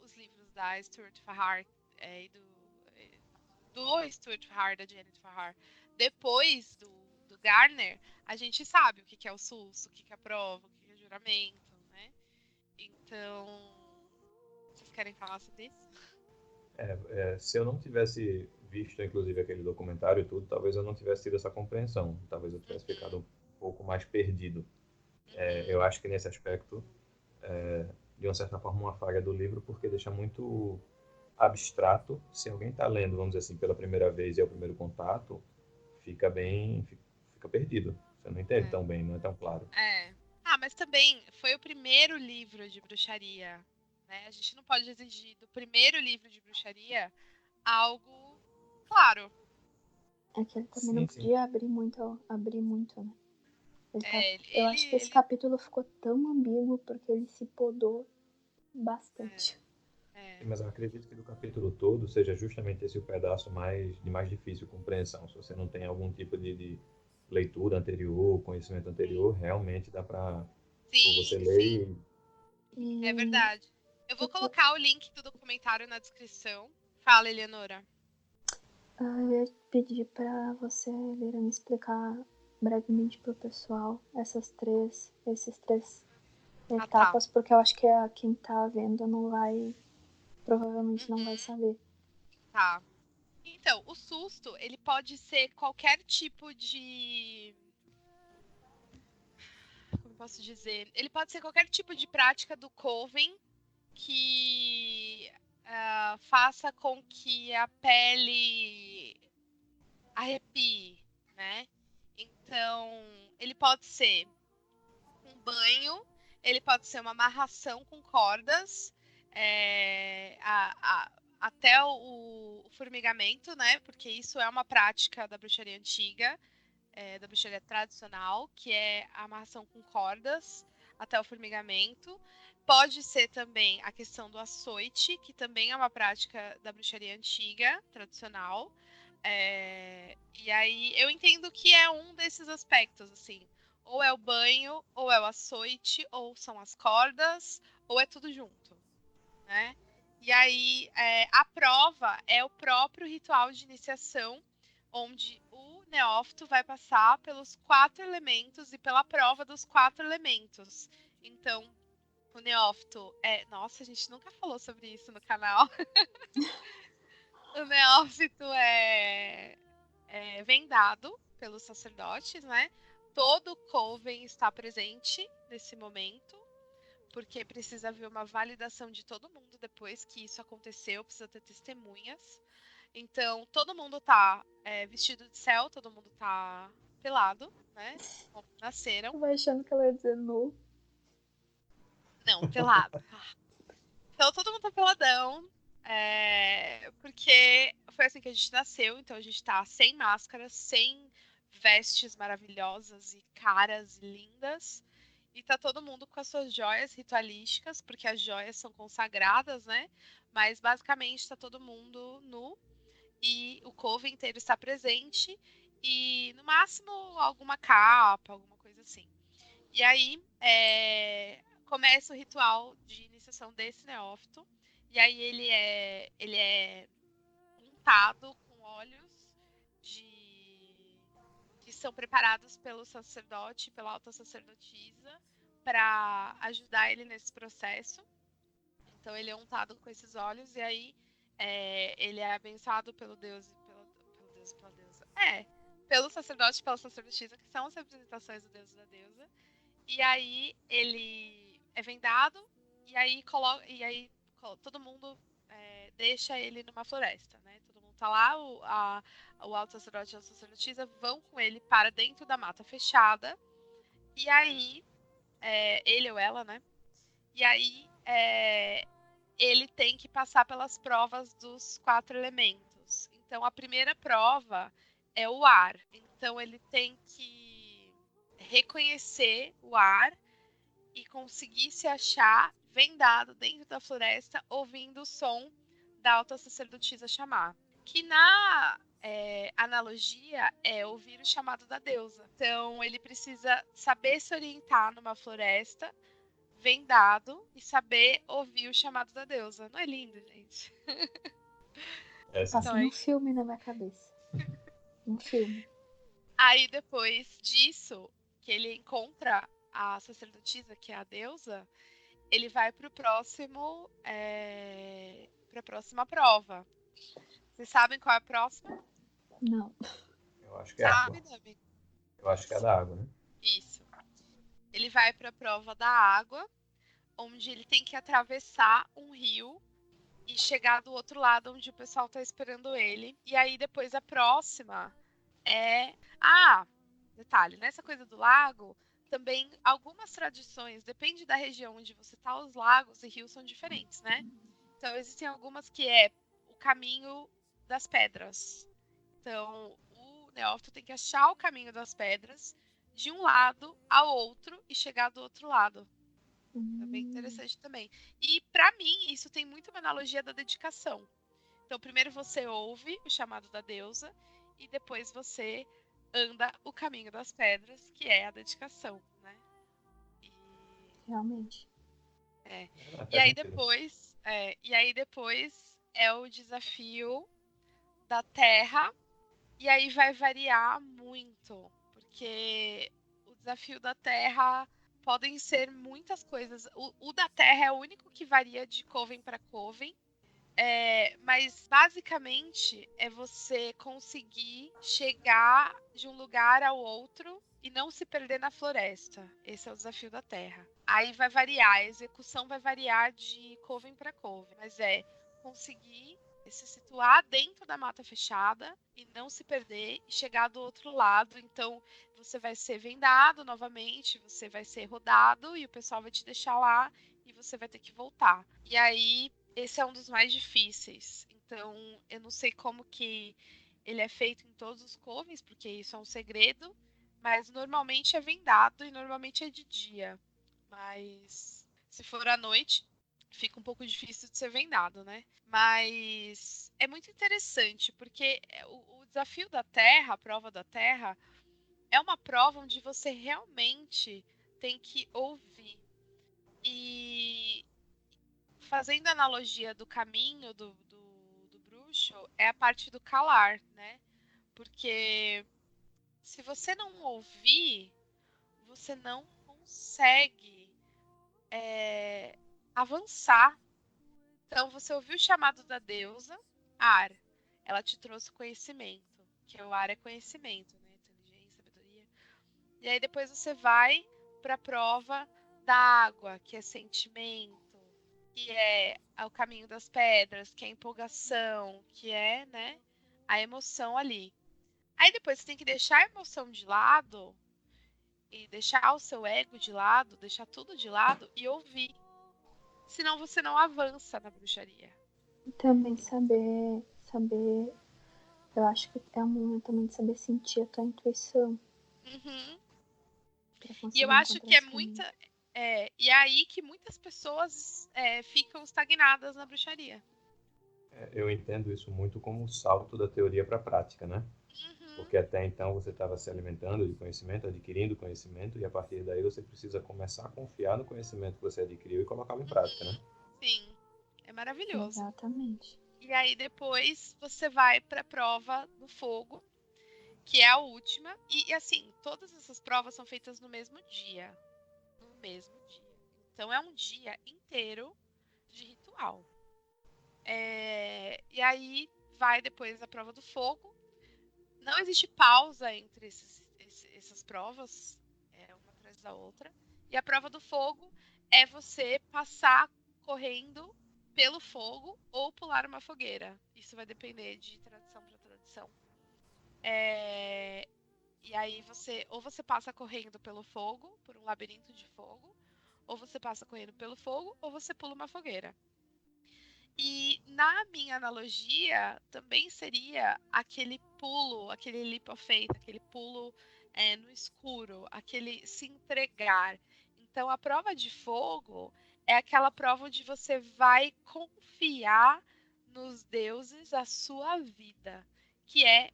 os livros da Stuart Farrar e do Stuart Farrar, da Janet Farrar, depois do Garner, a gente sabe o que é o susto, o que é a prova, o que é o juramento, né? Então, vocês querem falar sobre isso? Se eu não tivesse visto, inclusive, aquele documentário e tudo, talvez eu não tivesse tido essa compreensão. Talvez eu tivesse ficado um pouco mais perdido. Eu acho que nesse aspecto, de uma certa forma, uma falha do livro, porque deixa muito abstrato. Se alguém está lendo, vamos dizer assim, pela primeira vez e é o primeiro contato, fica perdido. Você não entende tão bem, não é tão claro. Mas também foi o primeiro livro de bruxaria, né? A gente não pode exigir do primeiro livro de bruxaria algo claro. É que ele também não podia abrir muito, né? Eu acho que esse capítulo ficou tão ambíguo porque ele se podou bastante. Mas eu acredito que do capítulo todo seja justamente esse o pedaço de mais difícil compreensão. Se você não tem algum tipo de leitura anterior, conhecimento anterior, realmente dá para você ler. É verdade. Eu vou colocar o link do documentário na descrição. Fala, Eleonora. Eu ia pedir para você, Lira, me explicar brevemente pro pessoal esses três etapas, porque eu acho que quem tá vendo provavelmente não vai saber. Tá. Então, o susto, ele pode ser qualquer tipo de... Como posso dizer? Ele pode ser qualquer tipo de prática do Coven que faça com que a pele arrepie, né? Então, ele pode ser um banho, ele pode ser uma amarração com cordas, até o formigamento, né? Porque isso é uma prática da bruxaria antiga, da bruxaria tradicional, que é a amarração com cordas até o formigamento. Pode ser também a questão do açoite, que também é uma prática da bruxaria antiga, tradicional. E aí eu entendo que é um desses aspectos, assim. Ou é o banho, ou é o açoite, ou são as cordas, ou é tudo junto, né? E aí a prova é o próprio ritual de iniciação, onde o neófito vai passar pelos 4 elementos e pela prova dos 4 elementos. Então, o neófito Nossa, a gente nunca falou sobre isso no canal. O neófito é vendado pelos sacerdotes, né? Todo o coven está presente nesse momento, porque precisa haver uma validação de todo mundo depois que isso aconteceu, precisa ter testemunhas. Então, todo mundo tá vestido de céu, todo mundo tá pelado, né? Como nasceram. Eu tô achando que ela ia dizer nu. Não, pelado. Então, todo mundo tá peladão. Porque foi assim que a gente nasceu, então a gente tá sem máscara, sem vestes maravilhosas e caras lindas. E tá todo mundo com as suas joias ritualísticas, porque as joias são consagradas, né? Mas basicamente tá todo mundo nu e o coven inteiro está presente e no máximo alguma capa, alguma coisa assim. E aí começa o ritual de iniciação desse neófito. E aí ele é untado com óleos que são preparados pelo sacerdote, pela alta sacerdotisa, para ajudar ele nesse processo. Então ele é untado com esses óleos e aí ele é abençoado pelo Deus e pela deusa. Pelo sacerdote e pela sacerdotisa, que são as representações do Deus e da deusa. E aí ele é vendado e aí todo mundo deixa ele numa floresta, né? Todo mundo tá lá, o alto sacerdote e a sacerdotisa vão com ele para dentro da mata fechada. E aí, ele ou ela, né? E aí, ele tem que passar pelas provas dos 4 elementos. Então, a primeira prova é o ar. Então, ele tem que reconhecer o ar e conseguir se achar vendado dentro da floresta, ouvindo o som da alta sacerdotisa chamar. Que na analogia é ouvir o chamado da deusa. Então, ele precisa saber se orientar numa floresta, vendado, e saber ouvir o chamado da deusa. Não é lindo, gente? Passa um filme na minha cabeça. Um filme. Aí, depois disso, que ele encontra a sacerdotisa, que é a deusa, ele vai para a próxima prova. Vocês sabem qual é a próxima? Não. Eu acho que é a água. Eu acho que é a da água, né? Isso. Ele vai para a prova da água, onde ele tem que atravessar um rio e chegar do outro lado, onde o pessoal está esperando ele. E aí, depois, a próxima é... detalhe, nessa coisa do lago, também algumas tradições, depende da região onde você está, os lagos e rios são diferentes, né? Então, existem algumas que é o caminho das pedras. Então, o neófito tem que achar o caminho das pedras de um lado ao outro e chegar do outro lado. É bem interessante também. E, para mim, isso tem muito uma analogia da dedicação. Então, primeiro você ouve o chamado da deusa e depois você anda o caminho das pedras, que é a dedicação, né? Realmente. E aí depois é o desafio da terra. E aí vai variar muito, porque o desafio da terra podem ser muitas coisas. O da terra é o único que varia de coven para coven. Mas basicamente é você conseguir chegar de um lugar ao outro e não se perder na floresta. Esse é o desafio da terra. Aí vai variar, a execução vai variar de coven para coven, mas é conseguir se situar dentro da mata fechada e não se perder e chegar do outro lado. Então você vai ser vendado novamente, você vai ser rodado e o pessoal vai te deixar lá e você vai ter que voltar. E aí esse é um dos mais difíceis. Então, eu não sei como que ele é feito em todos os covens, porque isso é um segredo. Mas normalmente é vendado e normalmente é de dia. Mas se for à noite, fica um pouco difícil de ser vendado, né? Mas é muito interessante, porque o desafio da Terra, a prova da Terra, é uma prova onde você realmente tem que ouvir. E fazendo a analogia do caminho do bruxo, é a parte do calar, né? Porque se você não ouvir, você não consegue avançar. Então, você ouviu o chamado da deusa, ar. Ela te trouxe conhecimento, que o ar é conhecimento, né? Inteligência, sabedoria. E aí depois você vai para a prova da água, que é sentimento, que é o caminho das pedras, que é a empolgação, que é, né, a emoção ali. Aí depois você tem que deixar a emoção de lado e deixar o seu ego de lado, deixar tudo de lado e ouvir. Senão você não avança na bruxaria. Também saber, eu acho que é um momento também de saber sentir a tua intuição. Uhum. E eu acho que é muita... e é aí que muitas pessoas ficam estagnadas na bruxaria. Eu entendo isso muito como um salto da teoria para a prática, né? Porque até então você estava se alimentando de conhecimento, adquirindo conhecimento, e a partir daí você precisa começar a confiar no conhecimento que você adquiriu e colocá-lo em prática, né? Sim, é maravilhoso. Exatamente. E aí depois você vai para a prova do fogo, que é a última. E assim, todas essas provas são feitas no mesmo dia. No mesmo dia. Então é um dia inteiro de ritual. E aí vai depois a prova do fogo. Não existe pausa entre essas provas, uma atrás da outra. E a prova do fogo é você passar correndo pelo fogo ou pular uma fogueira. Isso vai depender de tradição para tradição. E aí você passa correndo pelo fogo, por um labirinto de fogo, ou você passa correndo pelo fogo, ou você pula uma fogueira. E na minha analogia, também seria aquele pulo, aquele leap of faith, aquele pulo no escuro, aquele se entregar. Então, a prova de fogo é aquela prova onde você vai confiar nos deuses a sua vida, que é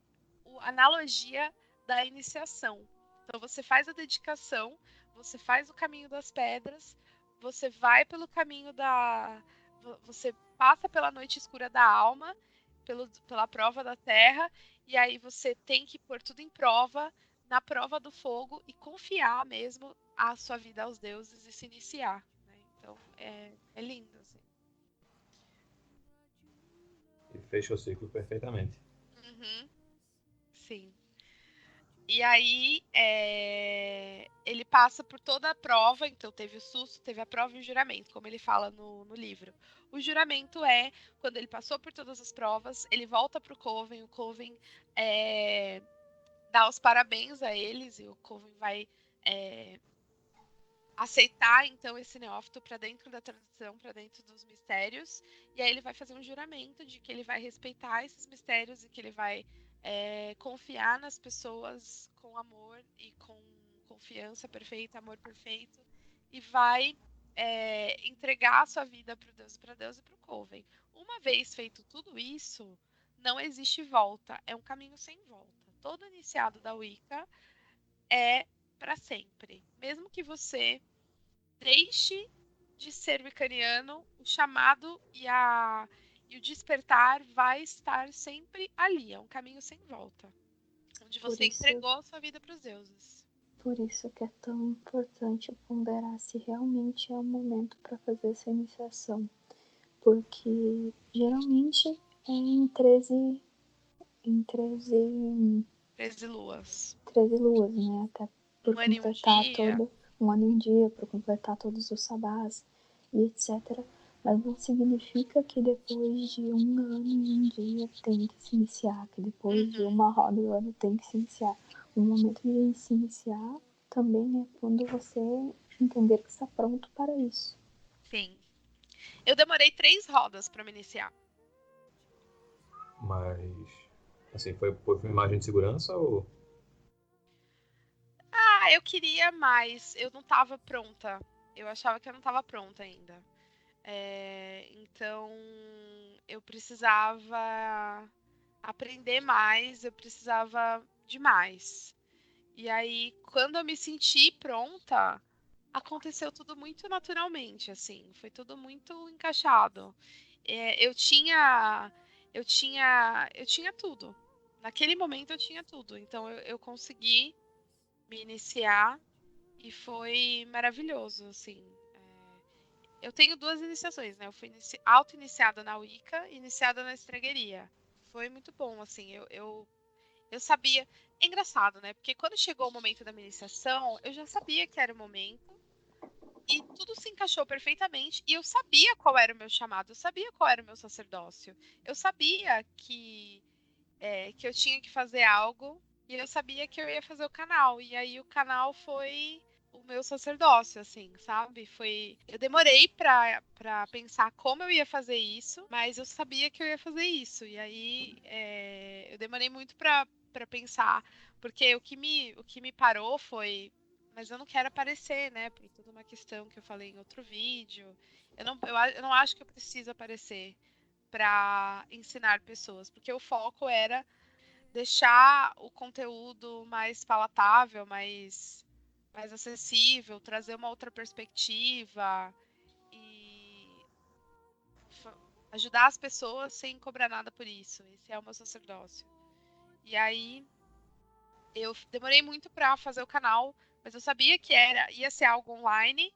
a analogia da iniciação. Então, você faz a dedicação, você faz o caminho das pedras, você vai pelo caminho você passa pela noite escura da alma, pela prova da terra, e aí você tem que pôr tudo em prova, na prova do fogo, e confiar mesmo a sua vida aos deuses e se iniciar. Né? Então, é lindo. Assim. E fecha o ciclo perfeitamente. Uhum. Sim. E aí, ele passa por toda a prova, então teve o susto, teve a prova e o juramento, como ele fala no livro. O juramento é, quando ele passou por todas as provas, ele volta para o Coven dá os parabéns a eles, e o Coven vai aceitar, então, esse neófito para dentro da tradição, para dentro dos mistérios, e aí ele vai fazer um juramento de que ele vai respeitar esses mistérios e que ele vai confiar nas pessoas com amor e com confiança perfeita, amor perfeito, e vai entregar a sua vida para Deus e para o Coven. Uma vez feito tudo isso, não existe volta, é um caminho sem volta. Todo iniciado da Wicca é para sempre. Mesmo que você deixe de ser wiccaniano, o chamado e o despertar vai estar sempre ali. É um caminho sem volta. Onde você entregou a sua vida para os deuses. Por isso que é tão importante ponderar se realmente é o momento para fazer essa iniciação. Porque geralmente é em 13 luas. 13 luas, né? Até por completar todo um ano e um dia, por completar todos os sabás e etc. Mas não significa que depois de um ano e um dia tem que se iniciar, que depois de uma roda do ano tem que se iniciar. O momento de se iniciar também é quando você entender que está pronto para isso. Sim. Eu demorei 3 rodas para me iniciar. Mas, assim, foi por imagem de segurança ou... Eu queria mais. Eu não estava pronta. Eu achava que eu não estava pronta ainda. Então, eu precisava aprender mais, eu precisava de mais. E aí, quando eu me senti pronta, aconteceu tudo muito naturalmente, assim, foi tudo muito encaixado. Eu tinha tudo. Naquele momento eu tinha tudo. Então eu consegui me iniciar e foi maravilhoso, assim. Eu tenho 2 iniciações, né? Eu fui auto-iniciada na Wicca e iniciada na estregueria. Foi muito bom, assim. Eu sabia. É engraçado, né? Porque quando chegou o momento da minha iniciação, eu já sabia que era o momento. E tudo se encaixou perfeitamente. E eu sabia qual era o meu chamado. Eu sabia qual era o meu sacerdócio. Eu sabia que eu tinha que fazer algo. E eu sabia que eu ia fazer o canal. E aí o canal foi o meu sacerdócio, assim, sabe? Eu demorei pra pensar como eu ia fazer isso, mas eu sabia que eu ia fazer isso. E aí eu demorei muito pra pensar, porque o que me parou foi, mas eu não quero aparecer, né? Por toda uma questão que eu falei em outro vídeo. Eu não acho que eu preciso aparecer pra ensinar pessoas, porque o foco era deixar o conteúdo mais palatável, mais acessível, trazer uma outra perspectiva e ajudar as pessoas sem cobrar nada por isso. Esse é o meu sacerdócio. E aí eu demorei muito para fazer o canal, mas eu sabia que ia ser algo online,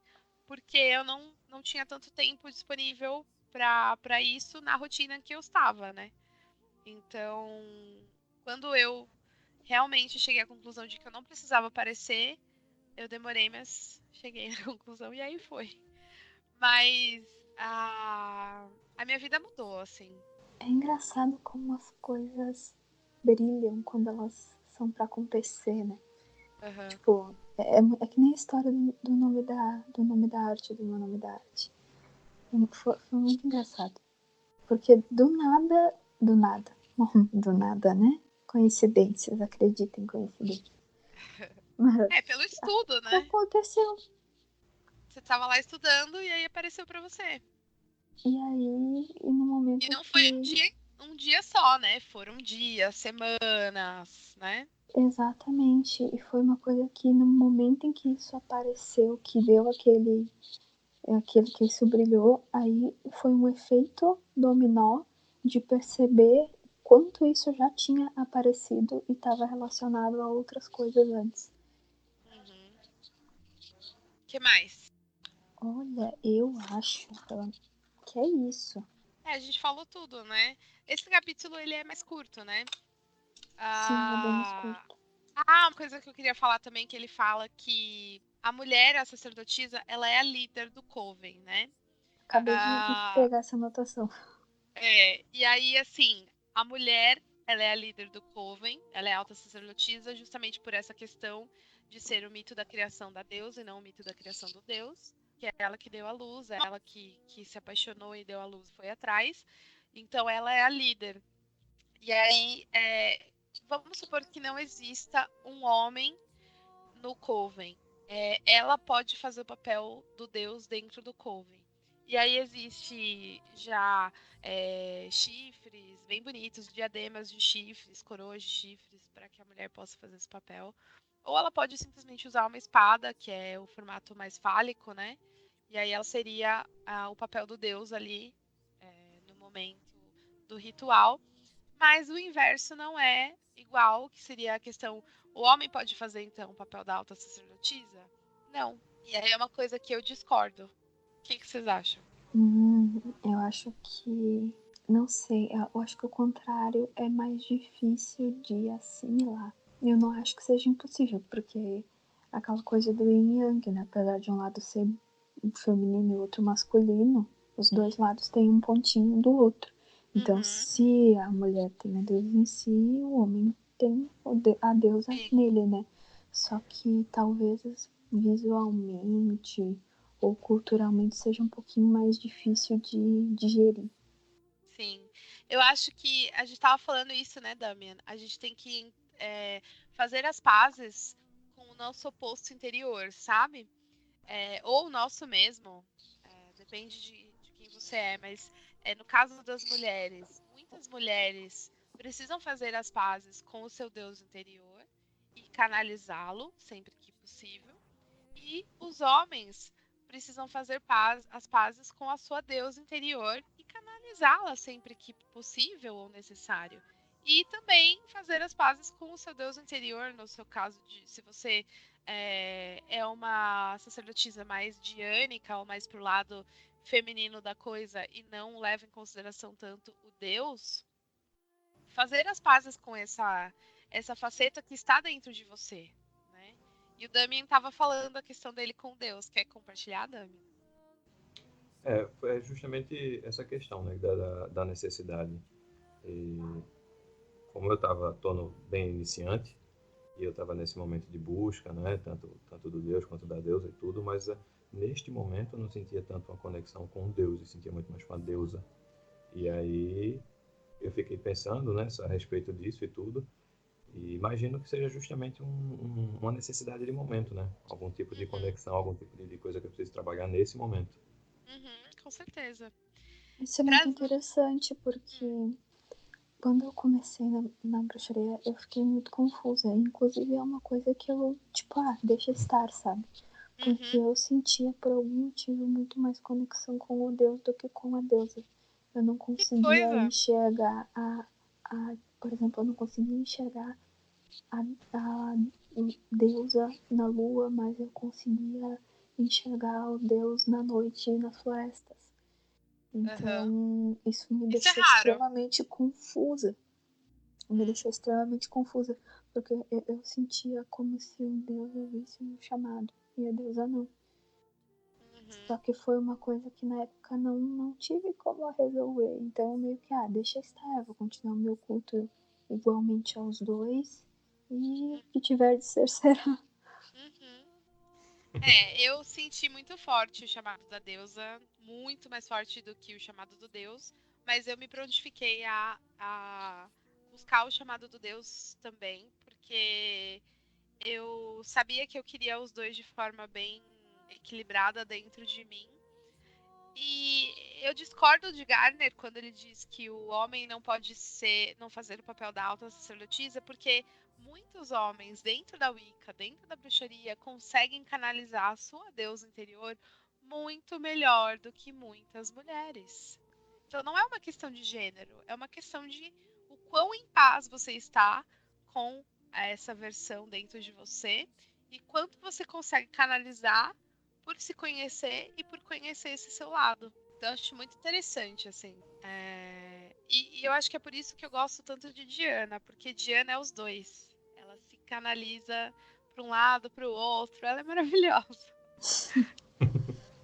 porque eu não tinha tanto tempo disponível para isso na rotina que eu estava, né? Então, quando eu realmente cheguei à conclusão de que eu não precisava aparecer, eu demorei, mas cheguei à conclusão e aí foi. Mas a minha vida mudou, assim. É engraçado como as coisas brilham quando elas são pra acontecer, né? Uhum. Tipo, é que nem a história do nome da arte, do meu nome da arte. Foi muito engraçado. Porque do nada, do nada, né? Coincidências, acredita em coincidências. Mas Pelo estudo, né? aconteceu. Você estava lá estudando e aí apareceu para você. E aí, no momento E não foi que... um dia só, né? Foram dias, semanas, né? Exatamente. E foi uma coisa que no momento em que isso apareceu, que deu aquele que isso brilhou, aí foi um efeito dominó de perceber quanto isso já tinha aparecido e estava relacionado a outras coisas antes. Uhum. Que mais? Olha, eu acho que é isso. A gente falou tudo, né? Esse capítulo ele é mais curto, né? Sim, é bem mais curto. Uma coisa que eu queria falar também, que ele fala que a mulher, a sacerdotisa, ela é a líder do coven, né? Acabei de pegar essa anotação. E aí, assim, a mulher, ela é a líder do coven, ela é alta sacerdotisa, justamente por essa questão de ser o mito da criação da deusa e não o mito da criação do deus, que é ela que deu a luz, é ela que se apaixonou e deu a luz e foi atrás. Então, ela é a líder. E aí, vamos supor que não exista um homem no coven. Ela pode fazer o papel do deus dentro do coven. E aí existe já chifres bem bonitos, diademas de chifres, coroas de chifres, para que a mulher possa fazer esse papel. Ou ela pode simplesmente usar uma espada, que é o formato mais fálico, né? E aí ela seria o papel do deus ali no momento do ritual. Mas o inverso não é igual, que seria a questão: o homem pode fazer então o papel da alta sacerdotisa? Não. E aí é uma coisa que eu discordo. O que vocês acham? Eu acho que... Não sei, eu acho que o contrário é mais difícil de assimilar. Eu não acho que seja impossível, porque aquela coisa do yin e yang, né? Apesar de um lado ser feminino e outro masculino, os dois lados têm um pontinho do outro. Então, se a mulher tem a deusa em si, o homem tem a deusa nele, né? Só que talvez visualmente ou culturalmente seja um pouquinho mais difícil de digerir. Sim. Eu acho que a gente estava falando isso, né, Damian? A gente tem que fazer as pazes com o nosso oposto interior, sabe? Ou o nosso mesmo. Depende de quem você é, mas no caso das mulheres, muitas mulheres precisam fazer as pazes com o seu Deus interior e canalizá-lo sempre que possível. E os homens precisam fazer as pazes com a sua deusa interior e canalizá-la sempre que possível ou necessário. E também fazer as pazes com o seu Deus interior, no seu caso, se você é uma sacerdotisa mais diânica ou mais pro lado feminino da coisa e não leva em consideração tanto o Deus, fazer as pazes com essa faceta que está dentro de você, né? E o Damien estava falando a questão dele com Deus. Quer compartilhar, Damien? É justamente essa questão, né, da necessidade. E como eu estava bem iniciante, e eu estava nesse momento de busca, né, tanto do Deus quanto da deusa e tudo, mas neste momento eu não sentia tanto uma conexão com Deus, eu sentia muito mais com a deusa. E aí eu fiquei pensando, né, a respeito disso e tudo, e imagino que seja justamente uma necessidade de momento, né? Algum tipo de conexão, algum tipo de coisa que eu preciso trabalhar nesse momento. Com certeza. Isso é muito interessante, porque quando eu comecei na bruxaria, eu fiquei muito confusa. Inclusive, é uma coisa que eu, tipo, deixa estar, sabe? Porque eu sentia, por algum motivo, muito mais conexão com o Deus do que com a deusa. Eu não conseguia enxergar por exemplo, eu não conseguia enxergar a deusa na lua, mas eu conseguia enxergar o Deus na noite e nas florestas. Então, isso me deixou extremamente confusa. Me deixou extremamente confusa, porque eu sentia como se o Deus ouvisse um chamado e a deusa não. Só que foi uma coisa que na época não tive como resolver. Então, meio que, deixa estar, eu vou continuar o meu culto igualmente aos dois. E o que tiver de ser, será. Eu senti muito forte o chamado da deusa, muito mais forte do que o chamado do Deus, mas eu me prontifiquei a buscar o chamado do Deus também, porque eu sabia que eu queria os dois de forma bem equilibrada dentro de mim. E eu discordo de Gardner quando ele diz que o homem não pode não fazer o papel da alta sacerdotisa, porque muitos homens dentro da Wicca, dentro da bruxaria, conseguem canalizar a sua deusa interior muito melhor do que muitas mulheres. Então não é uma questão de gênero, é uma questão de o quão em paz você está com essa versão dentro de você e quanto você consegue canalizar por se conhecer e por conhecer esse seu lado. Então, eu acho muito interessante, assim. E eu acho que é por isso que eu gosto tanto de Diana, porque Diana é os dois. Ela se canaliza para um lado, para o outro. Ela é maravilhosa.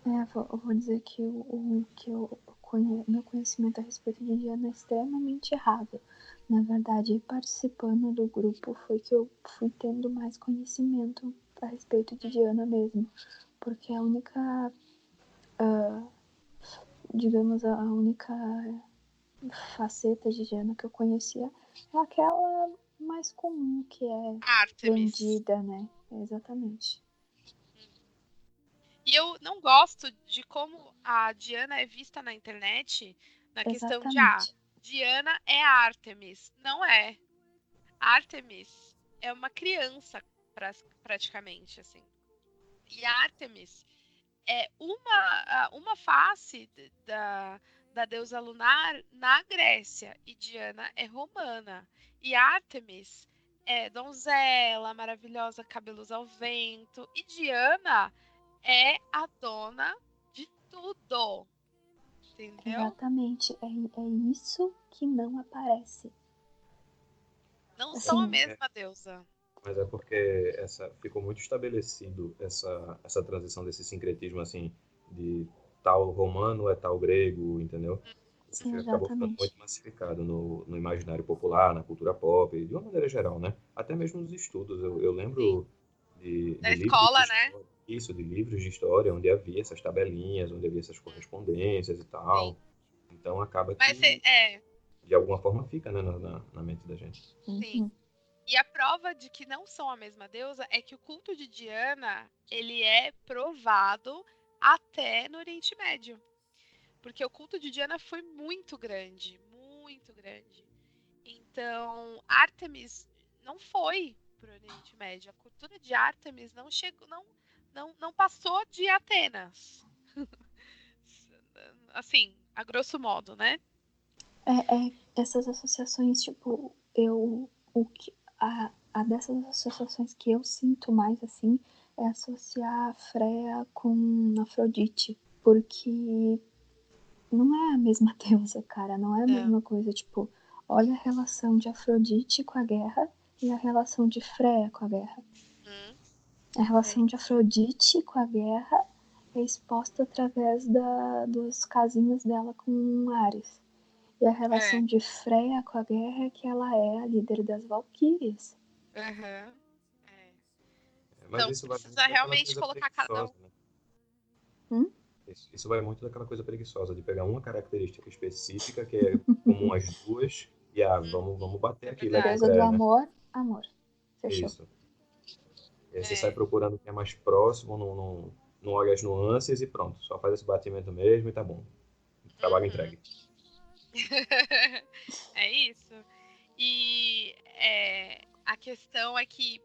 Eu vou dizer que meu conhecimento a respeito de Diana é extremamente errado. Na verdade, participando do grupo foi que eu fui tendo mais conhecimento a respeito de Diana mesmo. Porque a única, digamos, a única faceta de Diana que eu conhecia é aquela mais comum, que é Artemis. vendida, né? Exatamente. E eu não gosto de como a Diana é vista na internet, na questão de, Diana é a Artemis. Não é. Artemis é uma criança, praticamente, assim. E a Artemis é uma face da deusa lunar na Grécia. E Diana é romana. E Artemis é donzela, maravilhosa, cabelos ao vento. E Diana é a dona de tudo. Entendeu? Exatamente. É isso que não aparece. Não são a mesma deusa. Mas é porque ficou muito estabelecido essa transição desse sincretismo, assim, de tal romano é tal grego, entendeu? Isso acabou ficando muito massificado no imaginário popular, na cultura pop, de uma maneira geral, né? Até mesmo nos estudos. Eu lembro da escola, livros de história, de livros de história, onde havia essas tabelinhas, onde havia essas correspondências e tal. Sim. Então acaba que, de alguma forma, fica, né, na mente da gente. Sim. E a prova de que não são a mesma deusa é que o culto de Diana, ele é provado até no Oriente Médio. Porque o culto de Diana foi muito grande, muito grande. Então, Ártemis não foi para o Oriente Médio. A cultura de Ártemis não chegou, não passou de Atenas. Assim, a grosso modo, né? Essas associações, tipo, a dessas associações que eu sinto mais, assim, é associar a Freia com Afrodite. Porque não é a mesma deusa, cara, não é a mesma coisa. Tipo, olha a relação de Afrodite com a guerra e a relação de Freia com a guerra. A relação de Afrodite com a guerra é exposta através dos casinhos dela com Ares. E a relação de Freia com a guerra é que ela é a líder das Valquírias. Mas então, isso vai precisa realmente colocar cada um. Né? Isso vai muito daquela coisa preguiçosa, de pegar uma característica específica, que é comum às duas, e vamos bater aqui. Deusa do amor. Fechou. Isso. E aí você sai procurando o que é mais próximo, não olha as nuances e pronto. Só faz esse batimento mesmo e tá bom. Trabalho entregue. É isso. E a questão é que,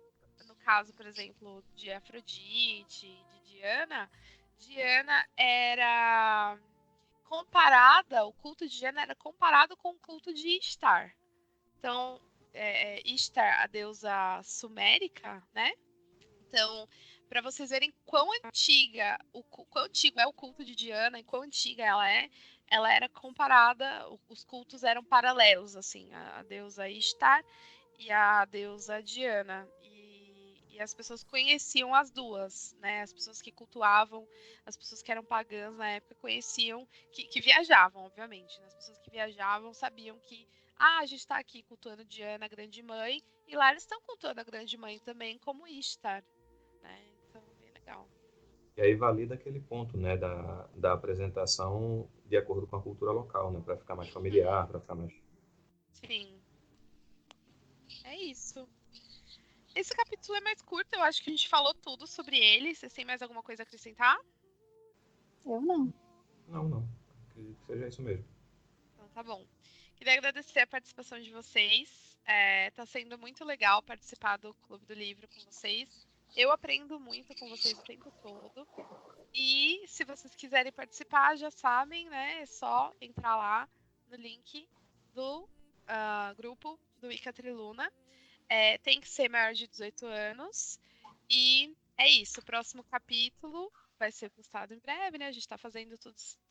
no caso, por exemplo, de Afrodite, de Diana era comparada, o culto de Diana era comparado com o culto de Ishtar. Então, Ishtar, a deusa sumérica, né? Então, para vocês verem quão antigo é o culto de Diana e quão antiga ela era comparada, os cultos eram paralelos, assim, a deusa Ishtar e a deusa Diana. E as pessoas conheciam as duas, né? As pessoas que cultuavam, as pessoas que eram pagãs na época conheciam, que viajavam, obviamente, né? As pessoas que viajavam sabiam que a gente está aqui cultuando Diana, a grande mãe, e lá eles estão cultuando a grande mãe também como Ishtar, né? Então, bem legal. E aí valida aquele ponto, né, da apresentação de acordo com a cultura local, né, para ficar mais familiar, para ficar mais... Sim, é isso. Esse capítulo é mais curto, eu acho que a gente falou tudo sobre ele. Vocês têm mais alguma coisa a acrescentar? Eu não. Não. Acredito que seja isso mesmo. Então tá bom. Queria agradecer a participação de vocês. Tá sendo muito legal participar do Clube do Livro com vocês. Eu aprendo muito com vocês o tempo todo. E se vocês quiserem participar, já sabem, né? É só entrar lá no link do grupo do Ica Triluna. Tem que ser maior de 18 anos. E é isso. O próximo capítulo vai ser postado em breve, né? A gente tá fazendo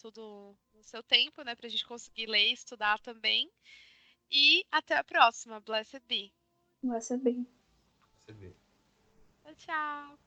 tudo no seu tempo, né? Pra gente conseguir ler e estudar também. E até a próxima. Blessed be. Vai ser bem. Você vê. Tchau, tchau.